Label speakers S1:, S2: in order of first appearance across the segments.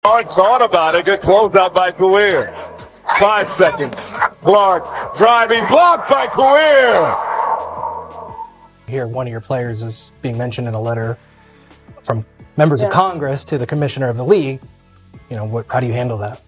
S1: Clark thought about it. Good closeout by Career. 5 seconds. Clark driving, blocked by Career.
S2: Here, one of your players is being mentioned in a letter from members of Congress to the commissioner of the league. How do you handle that?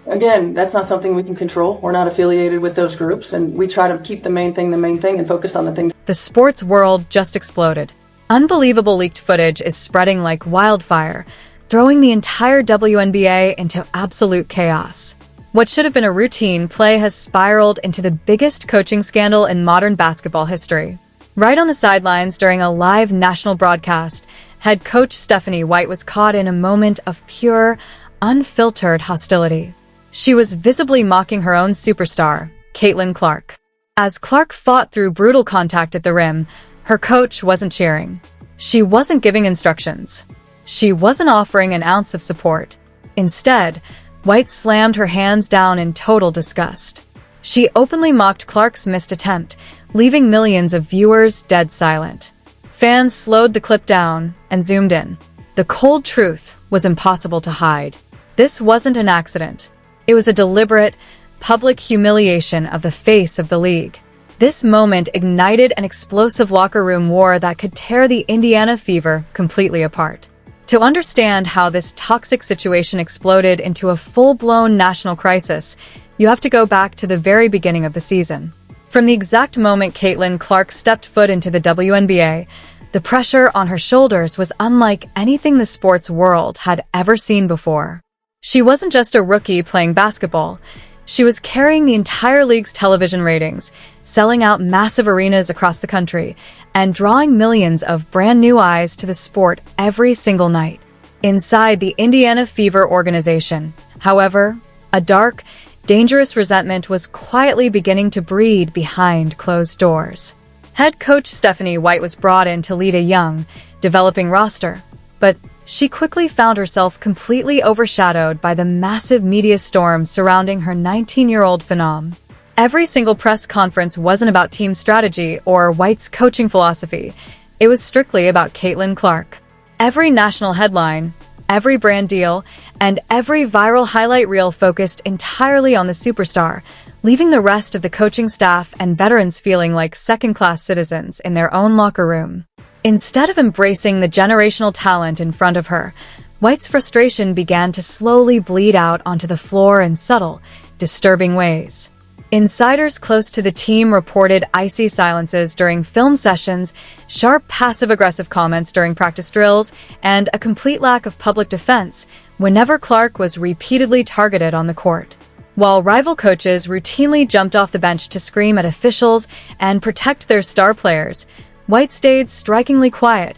S3: Again, that's not something we can control. We're not affiliated with those groups, and we try to keep the main thing, and focus on the things.
S4: The sports world just exploded. Unbelievable leaked footage is spreading like wildfire, throwing the entire WNBA into absolute chaos. What should have been a routine play has spiraled into the biggest coaching scandal in modern basketball history. Right on the sidelines during a live national broadcast, head coach Stephanie White was caught in a moment of pure, unfiltered hostility. She was visibly mocking her own superstar, Caitlin Clark. As Clark fought through brutal contact at the rim, her coach wasn't cheering. She wasn't giving instructions. She wasn't offering an ounce of support. Instead, White slammed her hands down in total disgust. She openly mocked Clark's missed attempt, leaving millions of viewers dead silent. Fans slowed the clip down and zoomed in. The cold truth was impossible to hide. This wasn't an accident. It was a deliberate, public humiliation of the face of the league. This moment ignited an explosive locker room war that could tear the Indiana Fever completely apart. To understand how this toxic situation exploded into a full-blown national crisis, you have to go back to the very beginning of the season. From the exact moment Caitlin Clark stepped foot into the WNBA, the pressure on her shoulders was unlike anything the sports world had ever seen before. She wasn't just a rookie playing basketball. She was carrying the entire league's television ratings, selling out massive arenas across the country, and drawing millions of brand new eyes to the sport every single night. Inside the Indiana Fever organization, however, a dark, dangerous resentment was quietly beginning to breed behind closed doors. Head coach Stephanie White was brought in to lead a young, developing roster, but she quickly found herself completely overshadowed by the massive media storm surrounding her 19-year-old phenom. Every single press conference wasn't about team strategy or White's coaching philosophy. It was strictly about Caitlin Clark. Every national headline, every brand deal, and every viral highlight reel focused entirely on the superstar, leaving the rest of the coaching staff and veterans feeling like second-class citizens in their own locker room. Instead of embracing the generational talent in front of her, White's frustration began to slowly bleed out onto the floor in subtle, disturbing ways. Insiders close to the team reported icy silences during film sessions, sharp passive-aggressive comments during practice drills, and a complete lack of public defense whenever Clark was repeatedly targeted on the court. While rival coaches routinely jumped off the bench to scream at officials and protect their star players, White stayed strikingly quiet,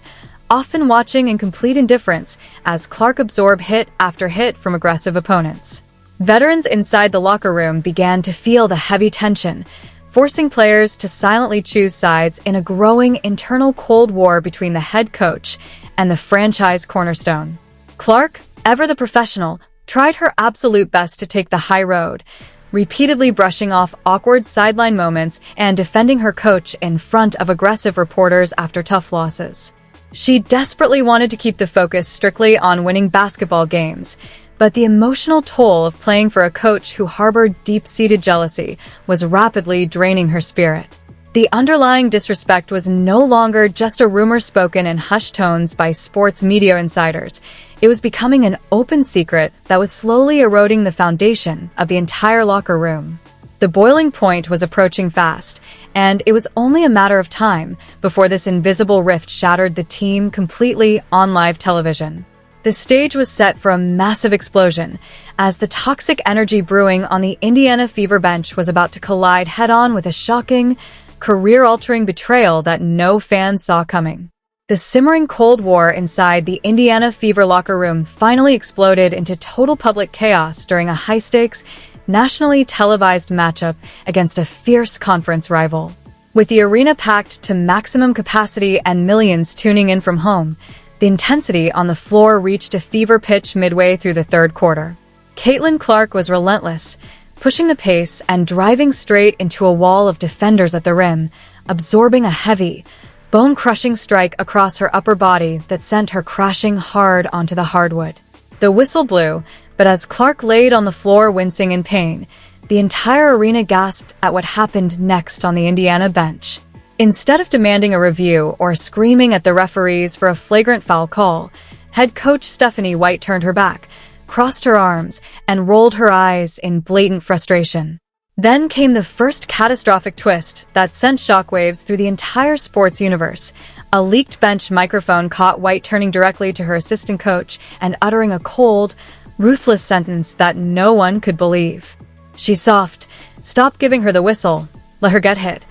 S4: often watching in complete indifference as Clark absorbed hit after hit from aggressive opponents. Veterans inside the locker room began to feel the heavy tension, forcing players to silently choose sides in a growing internal cold war between the head coach and the franchise cornerstone. Clark, ever the professional, tried her absolute best to take the high road, repeatedly brushing off awkward sideline moments and defending her coach in front of aggressive reporters after tough losses. She desperately wanted to keep the focus strictly on winning basketball games, but the emotional toll of playing for a coach who harbored deep-seated jealousy was rapidly draining her spirit. The underlying disrespect was no longer just a rumor spoken in hushed tones by sports media insiders. It was becoming an open secret that was slowly eroding the foundation of the entire locker room. The boiling point was approaching fast, and it was only a matter of time before this invisible rift shattered the team completely on live television. The stage was set for a massive explosion, as the toxic energy brewing on the Indiana Fever bench was about to collide head-on with a shocking, career-altering betrayal that no fan saw coming. The simmering Cold War inside the Indiana Fever locker room finally exploded into total public chaos during a high-stakes, nationally televised matchup against a fierce conference rival. With the arena packed to maximum capacity and millions tuning in from home, the intensity on the floor reached a fever pitch midway through the third quarter. Caitlin Clark was relentless, pushing the pace and driving straight into a wall of defenders at the rim, absorbing a heavy, bone-crushing strike across her upper body that sent her crashing hard onto the hardwood. The whistle blew, but as Clark laid on the floor wincing in pain, the entire arena gasped at what happened next on the Indiana bench. Instead of demanding a review or screaming at the referees for a flagrant foul call, head coach Stephanie White turned her back, crossed her arms, and rolled her eyes in blatant frustration. Then came the first catastrophic twist that sent shockwaves through the entire sports universe. A leaked bench microphone caught White turning directly to her assistant coach and uttering a cold, ruthless sentence that no one could believe. "She's soft. Stop giving her the whistle. Let her get hit,"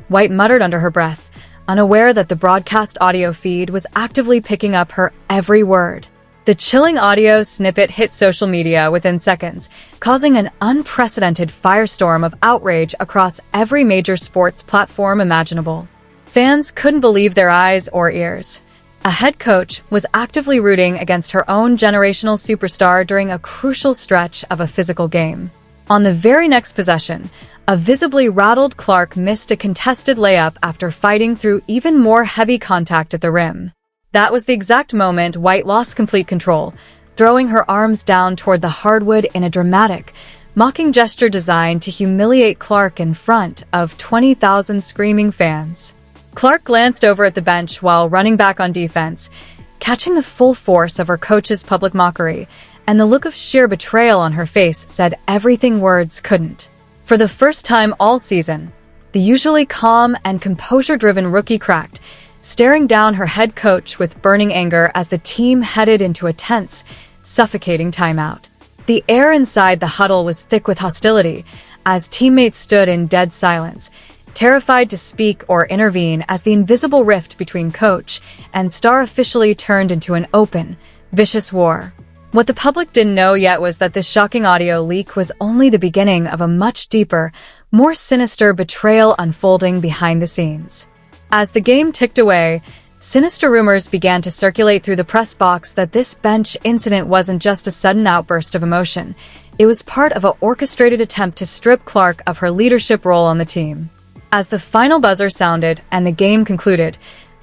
S4: White muttered under her breath, unaware that the broadcast audio feed was actively picking up her every word. The chilling audio snippet hit social media within seconds, causing an unprecedented firestorm of outrage across every major sports platform imaginable. Fans couldn't believe their eyes or ears. A head coach was actively rooting against her own generational superstar during a crucial stretch of a physical game. On the very next possession, a visibly rattled Clark missed a contested layup after fighting through even more heavy contact at the rim. That was the exact moment White lost complete control, throwing her arms down toward the hardwood in a dramatic, mocking gesture designed to humiliate Clark in front of 20,000 screaming fans. Clark glanced over at the bench while running back on defense, catching the full force of her coach's public mockery, and the look of sheer betrayal on her face said everything words couldn't. For the first time all season, the usually calm and composure-driven rookie cracked, staring down her head coach with burning anger as the team headed into a tense, suffocating timeout. The air inside the huddle was thick with hostility as teammates stood in dead silence, terrified to speak or intervene as the invisible rift between coach and star officially turned into an open, vicious war. What the public didn't know yet was that this shocking audio leak was only the beginning of a much deeper, more sinister betrayal unfolding behind the scenes. As the game ticked away, sinister rumors began to circulate through the press box that this bench incident wasn't just a sudden outburst of emotion. It was part of an orchestrated attempt to strip Clark of her leadership role on the team. As the final buzzer sounded and the game concluded,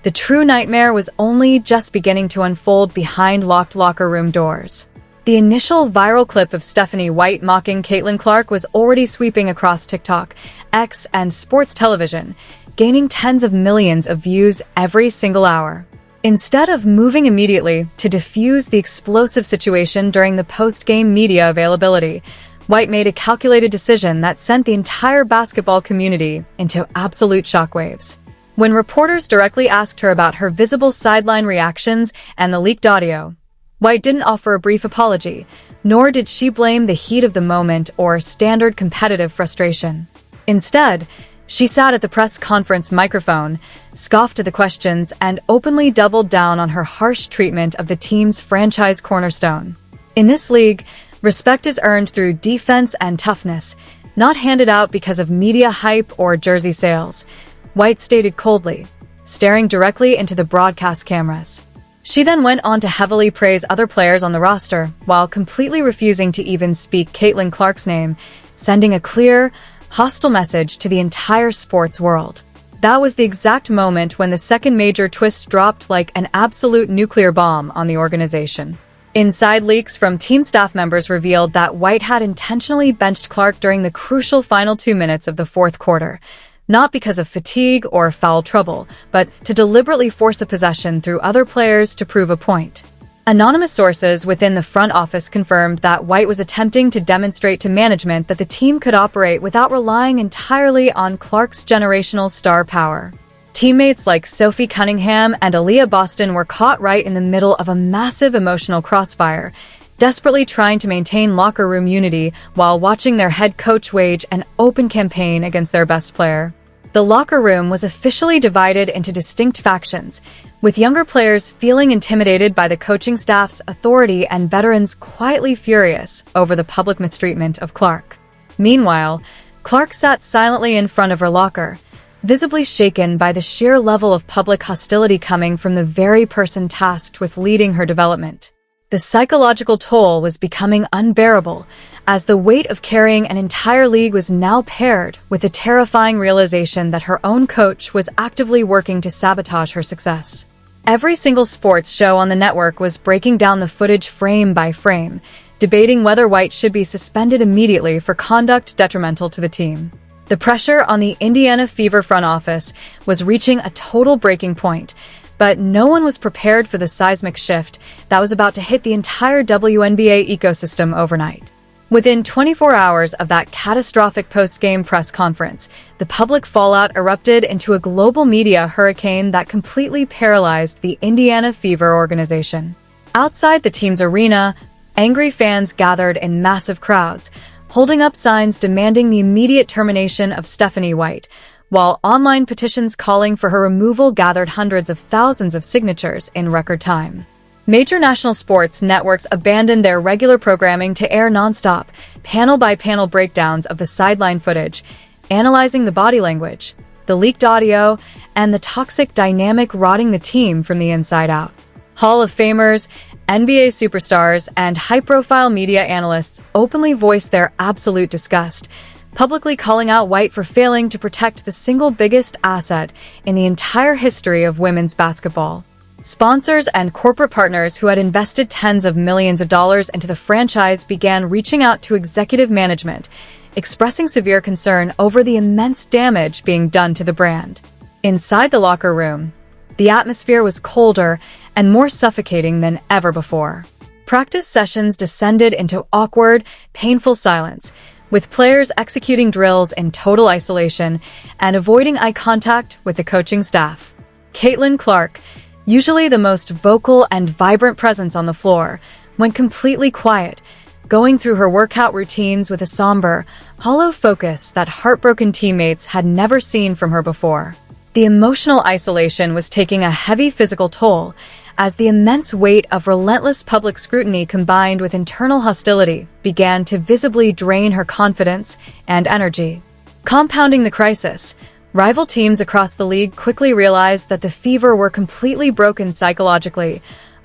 S4: the true nightmare was only just beginning to unfold behind locked locker room doors. The initial viral clip of Stephanie White mocking Caitlin Clark was already sweeping across TikTok, X, and sports television, gaining tens of millions of views every single hour. Instead of moving immediately to defuse the explosive situation during the post-game media availability, White made a calculated decision that sent the entire basketball community into absolute shockwaves. When reporters directly asked her about her visible sideline reactions and the leaked audio, White didn't offer a brief apology, nor did she blame the heat of the moment or standard competitive frustration. Instead, she sat at the press conference microphone, scoffed at the questions, and openly doubled down on her harsh treatment of the team's franchise cornerstone. In this league, respect is earned through defense and toughness, not handed out because of media hype or jersey sales, White stated coldly, staring directly into the broadcast cameras. She then went on to heavily praise other players on the roster, while completely refusing to even speak Caitlin Clark's name, sending a clear, hostile message to the entire sports world. That was the exact moment when the second major twist dropped like an absolute nuclear bomb on the organization. Inside leaks from team staff members revealed that White had intentionally benched Clark during the crucial final 2 minutes of the fourth quarter, not because of fatigue or foul trouble, but to deliberately force a possession through other players to prove a point. Anonymous sources within the front office confirmed that White was attempting to demonstrate to management that the team could operate without relying entirely on Clark's generational star power. Teammates like Sophie Cunningham and Aaliyah Boston were caught right in the middle of a massive emotional crossfire, desperately trying to maintain locker room unity while watching their head coach wage an open campaign against their best player. The locker room was officially divided into distinct factions, with younger players feeling intimidated by the coaching staff's authority and veterans quietly furious over the public mistreatment of Clark. Meanwhile, Clark sat silently in front of her locker, visibly shaken by the sheer level of public hostility coming from the very person tasked with leading her development. The psychological toll was becoming unbearable, as the weight of carrying an entire league was now paired with the terrifying realization that her own coach was actively working to sabotage her success. Every single sports show on the network was breaking down the footage frame by frame, debating whether White should be suspended immediately for conduct detrimental to the team. The pressure on the Indiana Fever front office was reaching a total breaking point, but no one was prepared for the seismic shift that was about to hit the entire WNBA ecosystem overnight. Within 24 hours of that catastrophic post-game press conference, the public fallout erupted into a global media hurricane that completely paralyzed the Indiana Fever organization. Outside the team's arena, angry fans gathered in massive crowds, holding up signs demanding the immediate termination of Stephanie White, while online petitions calling for her removal gathered hundreds of thousands of signatures in record time. Major national sports networks abandoned their regular programming to air nonstop, panel-by-panel breakdowns of the sideline footage, analyzing the body language, the leaked audio, and the toxic dynamic rotting the team from the inside out. Hall of Famers, NBA superstars, and high-profile media analysts openly voiced their absolute disgust, publicly calling out White for failing to protect the single biggest asset in the entire history of women's basketball. Sponsors and corporate partners who had invested tens of millions of dollars into the franchise began reaching out to executive management, expressing severe concern over the immense damage being done to the brand. Inside the locker room, the atmosphere was colder and more suffocating than ever before. Practice sessions descended into awkward, painful silence, with players executing drills in total isolation and avoiding eye contact with the coaching staff. Caitlin Clark, usually the most vocal and vibrant presence on the floor, went completely quiet, going through her workout routines with a somber, hollow focus that heartbroken teammates had never seen from her before. The emotional isolation was taking a heavy physical toll, as the immense weight of relentless public scrutiny combined with internal hostility began to visibly drain her confidence and energy. Compounding the crisis, rival teams across the league quickly realized that the Fever were completely broken psychologically,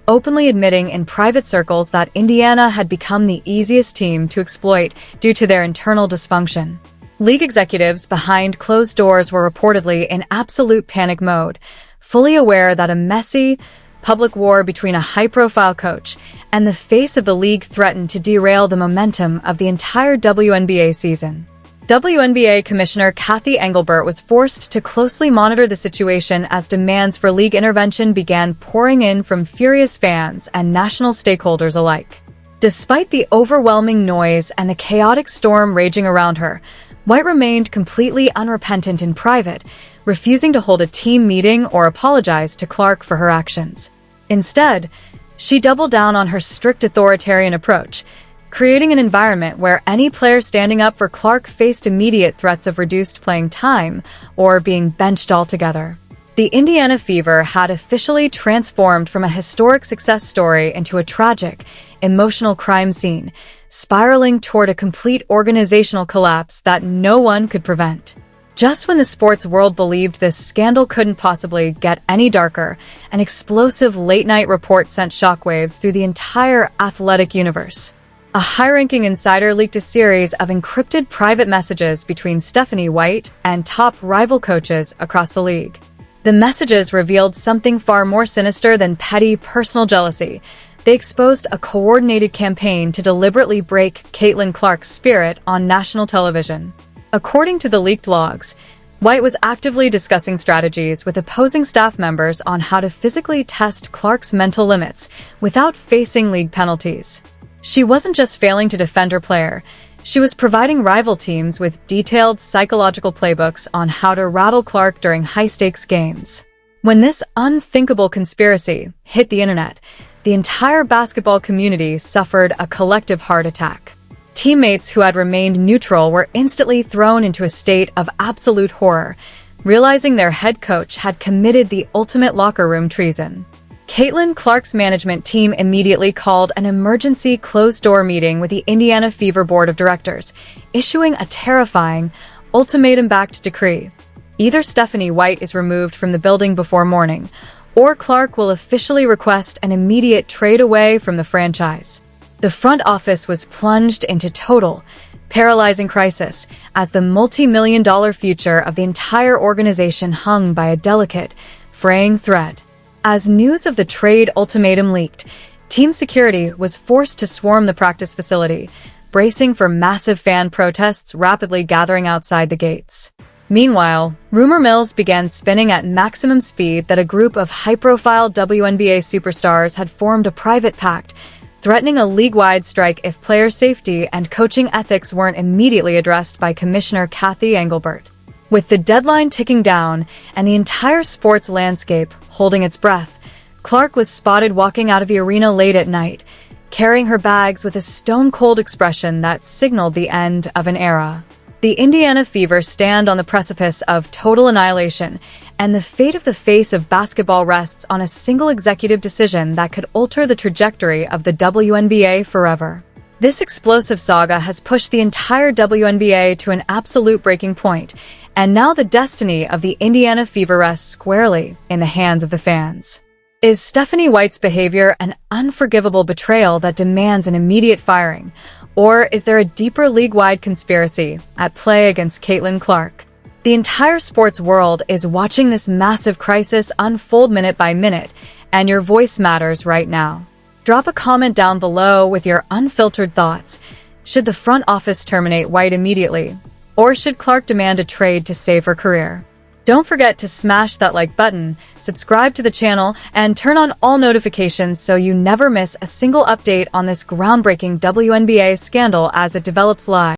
S4: openly admitting in private circles that Indiana had become the easiest team to exploit due to their internal dysfunction. League executives behind closed doors were reportedly in absolute panic mode, fully aware that a messy, public war between a high-profile coach and the face of the league threatened to derail the momentum of the entire WNBA season. WNBA Commissioner Kathy Engelbert was forced to closely monitor the situation as demands for league intervention began pouring in from furious fans and national stakeholders alike. Despite the overwhelming noise and the chaotic storm raging around her, White remained completely unrepentant in private, refusing to hold a team meeting or apologize to Clark for her actions. Instead, she doubled down on her strict authoritarian approach, creating an environment where any player standing up for Clark faced immediate threats of reduced playing time or being benched altogether. The Indiana Fever had officially transformed from a historic success story into a tragic, emotional crime scene, spiraling toward a complete organizational collapse that no one could prevent. Just when the sports world believed this scandal couldn't possibly get any darker, an explosive late-night report sent shockwaves through the entire athletic universe. A high-ranking insider leaked a series of encrypted private messages between Stephanie White and top rival coaches across the league. The messages revealed something far more sinister than petty personal jealousy. They exposed a coordinated campaign to deliberately break Caitlin Clark's spirit on national television. According to the leaked logs, White was actively discussing strategies with opposing staff members on how to physically test Clark's mental limits without facing league penalties. She wasn't just failing to defend her player, she was providing rival teams with detailed psychological playbooks on how to rattle Clark during high-stakes games. When this unthinkable conspiracy hit the internet, the entire basketball community suffered a collective heart attack. Teammates who had remained neutral were instantly thrown into a state of absolute horror, realizing their head coach had committed the ultimate locker room treason. Caitlin Clark's management team immediately called an emergency closed-door meeting with the Indiana Fever Board of Directors, issuing a terrifying, ultimatum-backed decree. Either Stephanie White is removed from the building before morning, or Clark will officially request an immediate trade away from the franchise. The front office was plunged into total, paralyzing crisis as the multi-million-dollar future of the entire organization hung by a delicate, fraying thread. As news of the trade ultimatum leaked, team security was forced to swarm the practice facility, bracing for massive fan protests rapidly gathering outside the gates. Meanwhile, rumor mills began spinning at maximum speed that a group of high-profile WNBA superstars had formed a private pact, threatening a league-wide strike if player safety and coaching ethics weren't immediately addressed by Commissioner Kathy Engelbert. With the deadline ticking down and the entire sports landscape holding its breath, Clark was spotted walking out of the arena late at night, carrying her bags with a stone-cold expression that signaled the end of an era. The Indiana Fever stand on the precipice of total annihilation, and the fate of the face of basketball rests on a single executive decision that could alter the trajectory of the WNBA forever. This explosive saga has pushed the entire WNBA to an absolute breaking point, and now the destiny of the Indiana Fever rests squarely in the hands of the fans. Is Stephanie White's behavior an unforgivable betrayal that demands an immediate firing? Or is there a deeper league-wide conspiracy at play against Caitlin Clark? The entire sports world is watching this massive crisis unfold minute by minute, and your voice matters right now. Drop a comment down below with your unfiltered thoughts. Should the front office terminate White immediately? Or should Clark demand a trade to save her career? Don't forget to smash that like button, subscribe to the channel, and turn on all notifications so you never miss a single update on this groundbreaking WNBA scandal as it develops live.